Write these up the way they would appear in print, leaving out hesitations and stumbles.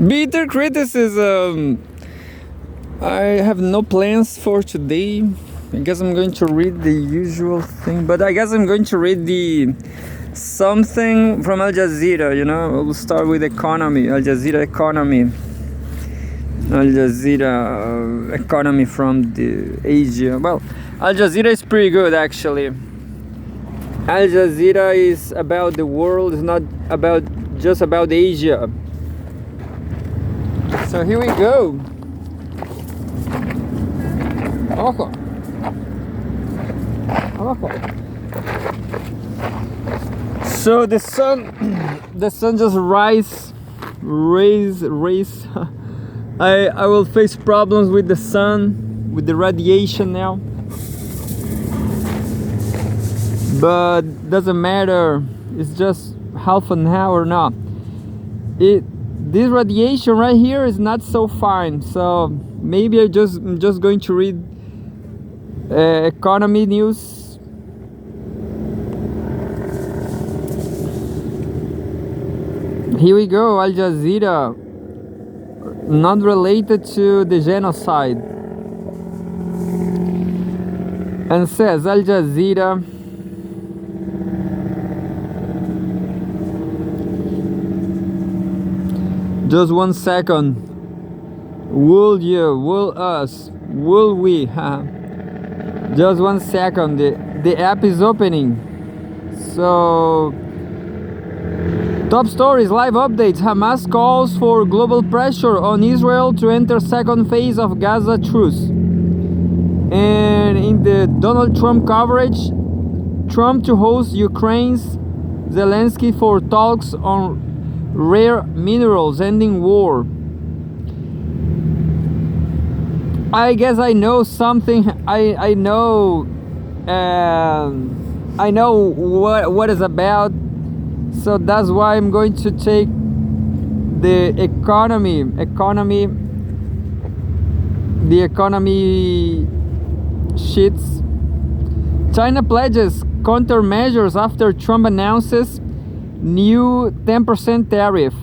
Bitter criticism. I have no plans for today. I guess I'm going to read the usual thing, but I guess I'm going to read the something from Al Jazeera. We'll start with economy. Al Jazeera economy. Al Jazeera economy from the Asia. Well, Al Jazeera is pretty good actually. Al Jazeera is about the world. It's not just about Asia. So here we go. Abajo. So the sun just raise. I will face problems with the sun, with the radiation now. But doesn't matter. It's just half an hour now. This radiation right here is not so fine. So maybe I'm just going to read economy news. Here we go. Al Jazeera, not related to the genocide, and says Al Jazeera just 1 second. Will you? Will us? Will we? Just 1 second. The app is opening. So, top stories, live updates. Hamas calls for global pressure on Israel to enter second phase of Gaza truce. And in the Donald Trump coverage, Trump to host Ukraine's Zelensky for talks on rare minerals ending war. I guess I know something. I know what it's about. So that's why I'm going to take the economy sheets. China pledges countermeasures after Trump announces new 10% tariff.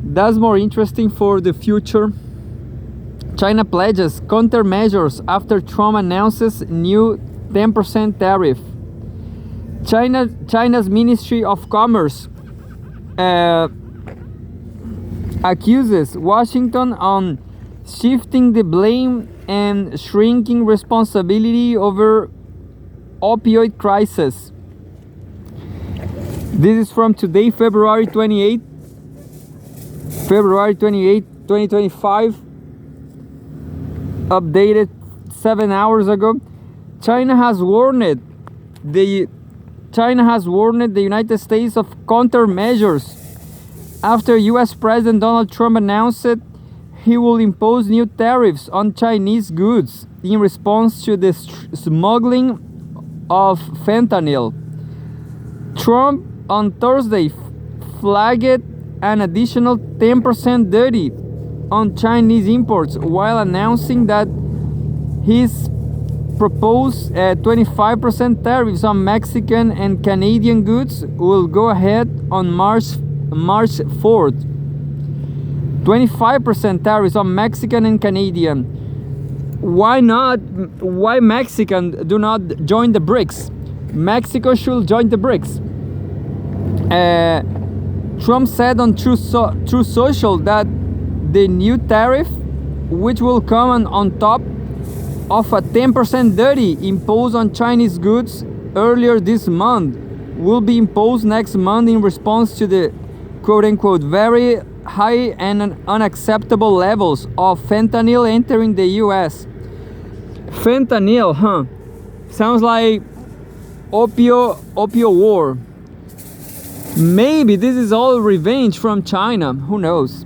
That's more interesting for the future. China pledges countermeasures after Trump announces new 10% tariff. China's Ministry of Commerce accuses Washington on shifting the blame and shrinking responsibility over opioid crisis. This is from today, February 28, 2025. Updated 7 hours ago. China has warned the United States of countermeasures after US President Donald Trump announced he will impose new tariffs on Chinese goods in response to the smuggling of fentanyl. Trump on Thursday flagged an additional 10% duty on Chinese imports while announcing that his proposed 25% tariffs on Mexican and Canadian goods will go ahead on March 4th. 25% tariffs on Mexican and Canadian. Why not? Why Mexican do not join the BRICS? Mexico should join the BRICS. Trump said on Truth Social that the new tariff, which will come on top of a 10% duty imposed on Chinese goods earlier this month, will be imposed next month in response to the quote-unquote very high and unacceptable levels of fentanyl entering the US. Fentanyl, sounds like opio war. Maybe this is all revenge from China, who knows?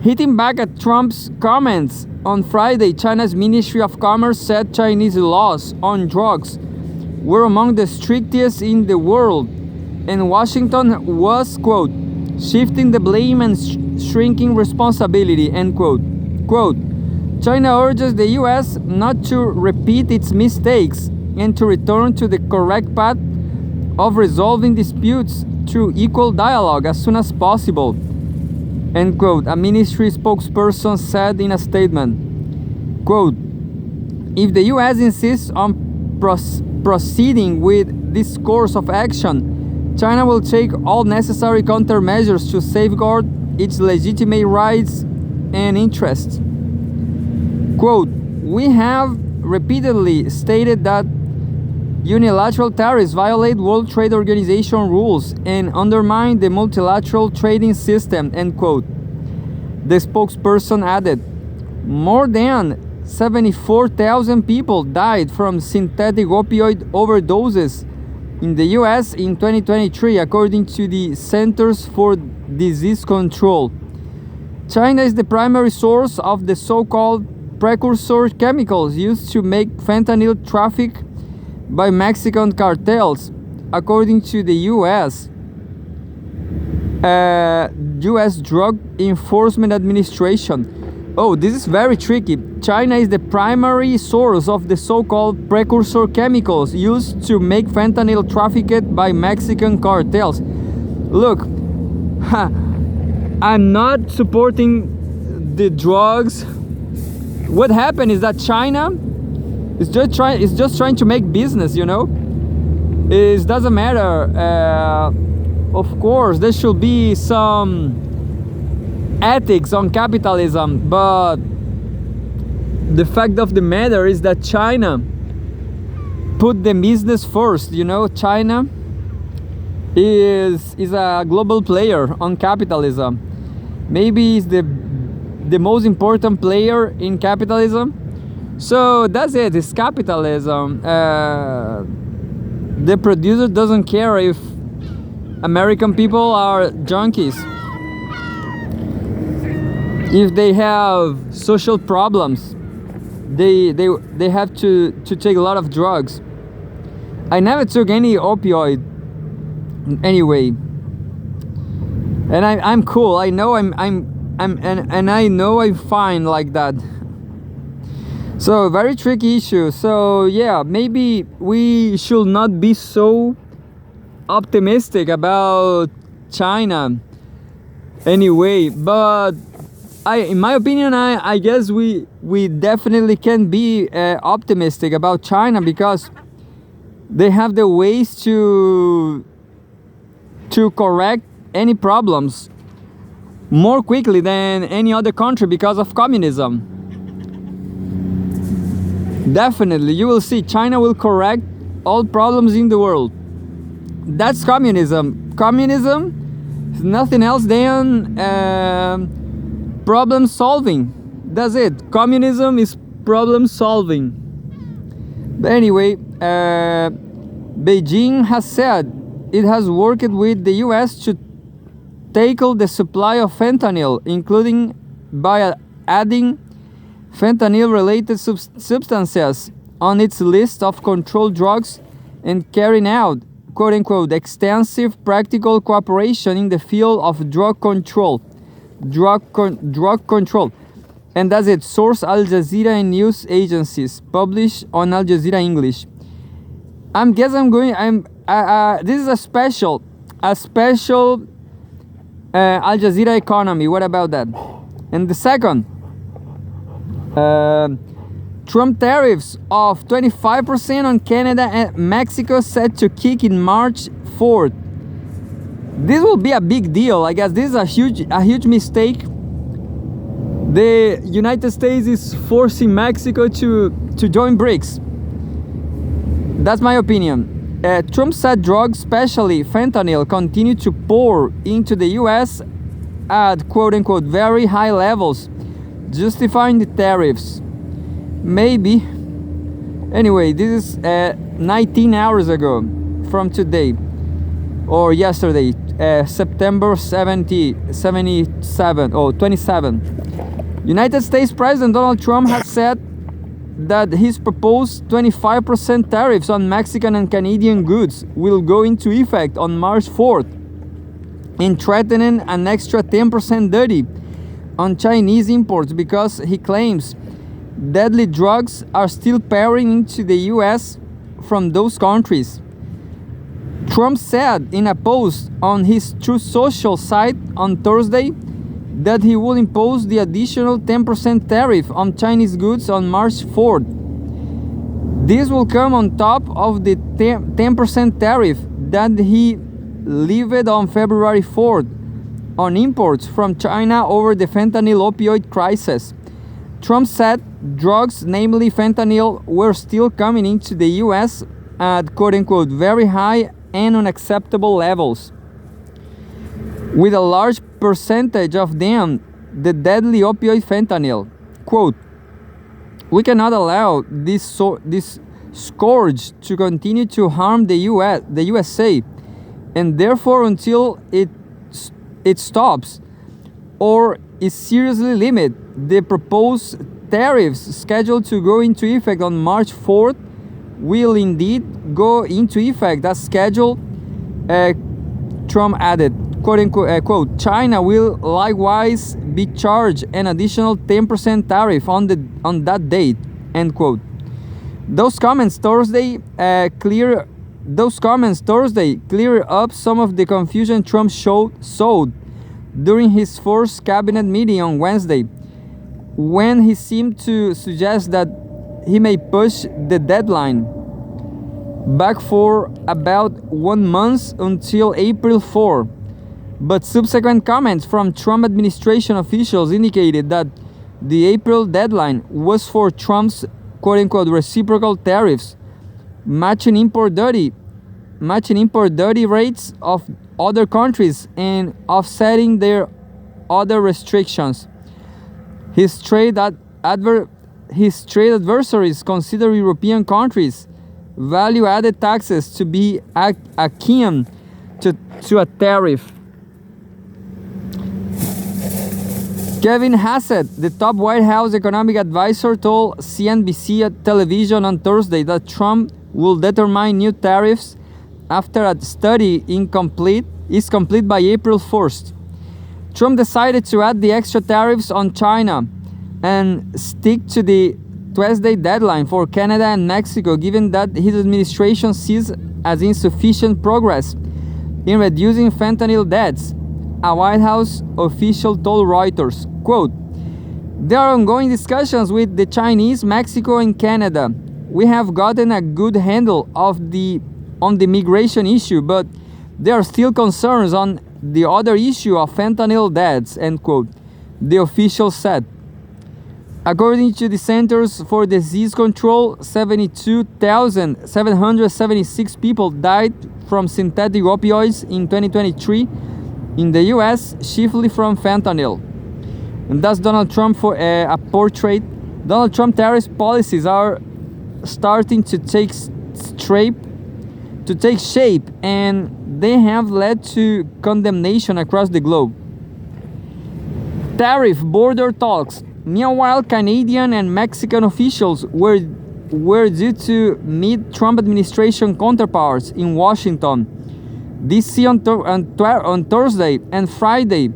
Hitting back at Trump's comments on Friday, China's Ministry of Commerce said Chinese laws on drugs were among the strictest in the world, and Washington was, quote, shifting the blame and shrinking responsibility, end quote. Quote, China urges the US not to repeat its mistakes and to return to the correct path of resolving disputes through equal dialogue as soon as possible. end quote, a ministry spokesperson said in a statement. Quote, if the US insists on proceeding with this course of action, China will take all necessary countermeasures to safeguard its legitimate rights and interests. Quote, we have repeatedly stated that unilateral tariffs violate World Trade Organization rules and undermine the multilateral trading system, end quote. The spokesperson added, more than 74,000 people died from synthetic opioid overdoses in the US in 2023, according to the Centers for Disease Control. China is the primary source of the so-called precursor chemicals used to make fentanyl traffic by Mexican cartels, according to the U.S. Drug Enforcement Administration. Oh, this is very tricky. China is the primary source of the so-called precursor chemicals used to make fentanyl trafficked by Mexican cartels. Look, I'm not supporting the drugs. What happened is that China is just trying to make business, you know. It doesn't matter. Of course, there should be some ethics on capitalism, but the fact of the matter is that China put the business first. You know, China is a global player on capitalism. Maybe it's the most important player in capitalism. So that's it, it's capitalism. The producer doesn't care if American people are junkies, if they have social problems, they have to take a lot of drugs. I never took any opioid anyway, and I'm cool. I know I'm I know I'm fine like that. So very tricky issue. So yeah, maybe we should not be so optimistic about China anyway, but in my opinion, I guess we definitely can be optimistic about China, because they have the ways to correct any problems more quickly than any other country because of communism. Definitely, you will see China will correct all problems in the world. That's communism. Communism is nothing else than problem solving. That's it. Communism is problem solving. But anyway, Beijing has said it has worked with the US to tackle the supply of fentanyl, including by adding fentanyl-related substances on its list of controlled drugs and carrying out, quote-unquote, extensive practical cooperation in the field of drug control. And that's it. Source Al Jazeera and news agencies. Published on Al Jazeera English. This is a special Al Jazeera economy. What about that? And the second, Trump tariffs of 25% on Canada and Mexico set to kick in March 4th. This will be a big deal. I guess this is a huge mistake. The United States is forcing Mexico to join BRICS. That's my opinion. Trump said drugs, especially fentanyl, continue to pour into the US at quote-unquote very high levels, justifying the tariffs. Maybe. Anyway, this is 19 hours ago from today, or yesterday, September 27. United States President Donald Trump has said that his proposed 25% tariffs on Mexican and Canadian goods will go into effect on March 4th, and threatening an extra 10% duty on Chinese imports because he claims deadly drugs are still pouring into the US from those countries. Trump said in a post on his Truth Social site on Thursday that he will impose the additional 10% tariff on Chinese goods on March 4th. This will come on top of the 10% tariff that he levied on February 4th on imports from China over the fentanyl opioid crisis. Trump said drugs, namely fentanyl, were still coming into the US at quote-unquote very high and unacceptable levels, with a large percentage of them the deadly opioid fentanyl. Quote, "We cannot allow this scourge to continue to harm the USA, and therefore until it stops or is seriously limited, the proposed tariffs scheduled to go into effect on March 4th will indeed go into effect as scheduled," Trump added. Quote, "China will likewise be charged an additional 10% tariff on that date," end quote. Those comments Thursday clear up some of the confusion Trump sowed during his first cabinet meeting on Wednesday, when he seemed to suggest that he may push the deadline back for about 1 month until April 4. But subsequent comments from Trump administration officials indicated that the April deadline was for Trump's quote-unquote reciprocal tariffs, matching import duty rates of other countries and offsetting their other restrictions. His trade adversaries consider European countries' value-added taxes to be akin to a tariff. Kevin Hassett, the top White House economic advisor, told CNBC television on Thursday that Trump will determine new tariffs after a study is complete by April 1st. Trump decided to add the extra tariffs on China and stick to the Tuesday deadline for Canada and Mexico, given that his administration sees as insufficient progress in reducing fentanyl deaths, a White House official told Reuters. Quote, "There are ongoing discussions with the Chinese, Mexico, and Canada. We have gotten a good handle on the migration issue, but there are still concerns on the other issue of fentanyl deaths," end quote, the official said. According to the Centers for Disease Control, 72,776 people died from synthetic opioids in 2023 in the US, chiefly from fentanyl. And that's Donald Trump for a portrait. Donald Trump tariff policies are starting to take shape, and they have led to condemnation across the globe. Tariff border talks. Meanwhile, Canadian and Mexican officials were due to meet Trump administration counterparts in Washington, D.C. on Thursday and Friday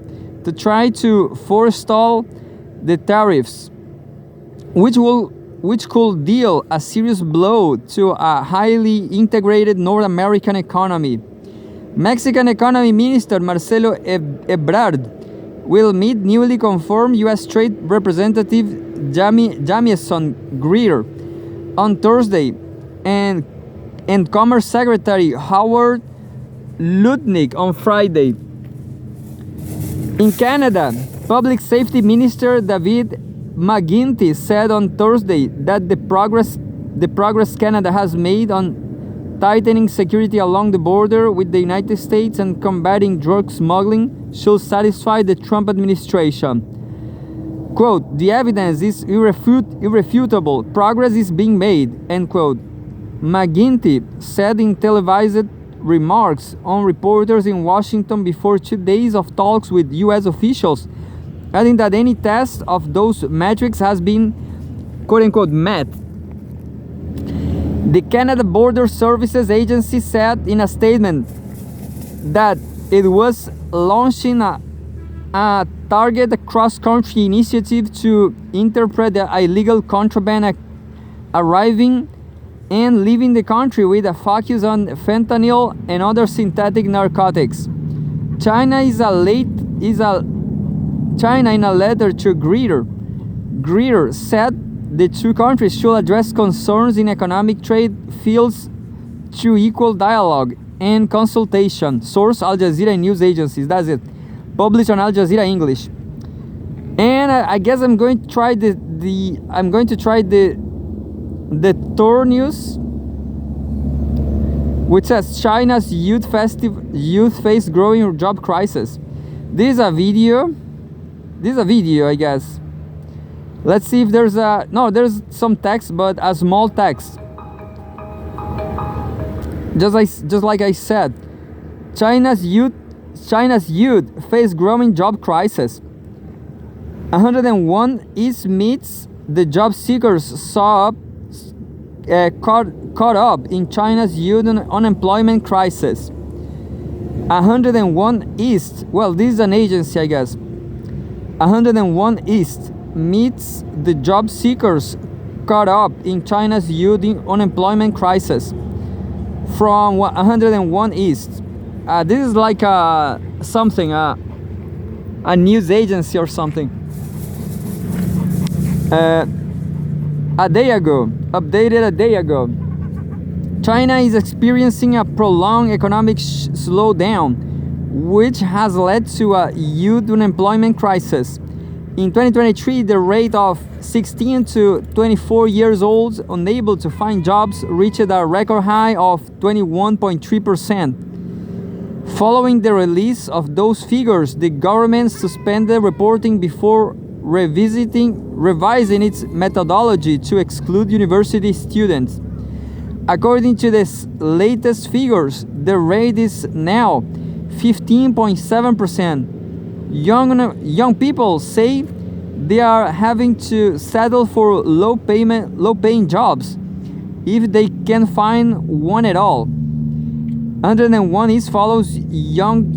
to try to forestall the tariffs, which could deal a serious blow to a highly integrated North American economy. Mexican Economy Minister Marcelo Ebrard will meet newly confirmed U.S. Trade Representative Jamieson Greer on Thursday and Commerce Secretary Howard Lutnick on Friday. In Canada, Public Safety Minister David McGuinty said on Thursday that the progress Canada has made on tightening security along the border with the United States and combating drug smuggling should satisfy the Trump administration. Quote, "The evidence is irrefutable. Progress is being made," end quote, McGuinty said in televised remarks on reporters in Washington before 2 days of talks with U.S. officials, adding that any test of those metrics has been quote-unquote met. The Canada Border Services Agency said in a statement that it was launching a targeted cross-country initiative to interpret the illegal contraband arriving and leaving the country with a focus on fentanyl and other synthetic narcotics. China is China, in a letter to Greer said the two countries should address concerns in economic trade fields through equal dialogue and consultation. Source: Al Jazeera news agencies. That's it. Published on Al Jazeera English. And I guess I'm going to try the Tor news, which says China's youth face growing job crisis. This is a video, I guess. Let's see if there's there's some text, but a small text. Just like I said, China's youth face growing job crisis. 101 East meets the job seekers saw caught up in China's youth unemployment crisis. 101 East, well, this is an agency, I guess. 101 East meets the job seekers caught up in China's youth unemployment crisis. From 101 East. This is like a news agency or something. Updated a day ago. China is experiencing a prolonged economic slowdown, which has led to a youth unemployment crisis. In 2023, the rate of 16 to 24 years olds unable to find jobs reached a record high of 21.3%. Following the release of those figures, the government suspended reporting before revising its methodology to exclude university students. According to the latest figures, the rate is now 15.7%. Young people say they are having to settle for low-paying jobs if they can find one at all. 101 East follows young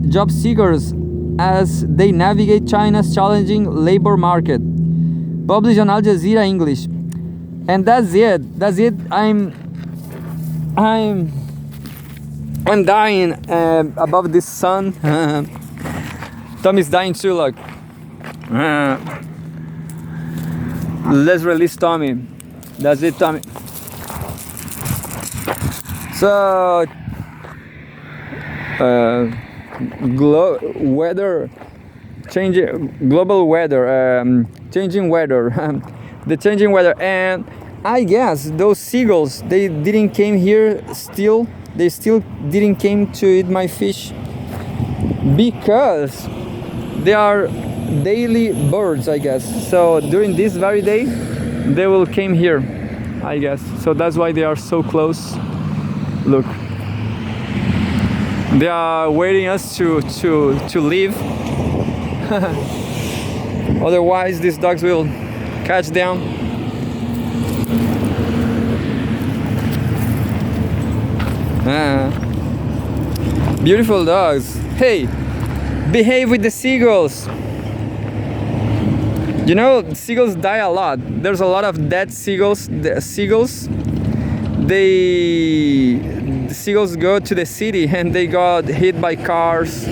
job seekers as they navigate China's challenging labor market. Published on Al Jazeera English. And that's it. I'm dying above this sun. Tommy's dying too, look. Let's release Tommy. That's it, Tommy. So global weather, changing weather, the changing weather, and I guess those seagulls, they still didn't came to eat my fish because they are daily birds, I guess. So during this very day, they will came here, I guess. So that's why they are so close. Look. They are waiting us to leave. Otherwise, these dogs will catch them. Beautiful dogs. Hey, behave with the seagulls. You know, seagulls die a lot. There's a lot of dead seagulls. The seagulls go to the city and they got hit by cars.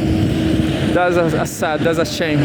That's a shame.